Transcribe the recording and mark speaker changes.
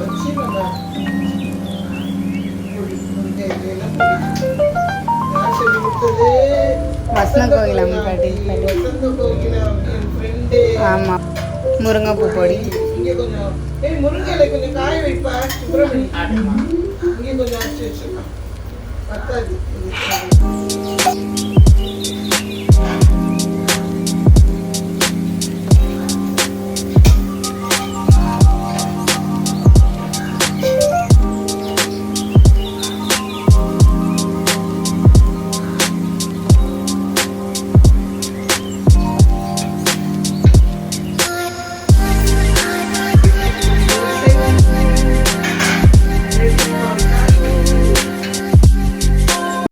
Speaker 1: வச்சு நம்ம முருங்கைக்கீரையில பொடி. யார் சொல்லி கொடுத்தது?
Speaker 2: வசந்த கோகில் அம்மா பாட்டி.
Speaker 1: வசந்த கோகிலா என் ஃப்ரெண்டு.
Speaker 2: ஆமாம், முருங்கைப்பூ பொடி.
Speaker 1: இங்கே கொஞ்சம் முருங்கையில கொஞ்சம் காய வைப்பா சுப்பிரமணி. இங்கே கொஞ்சம் அரைச்சி வச்சுக்கலாம். பத்தாது.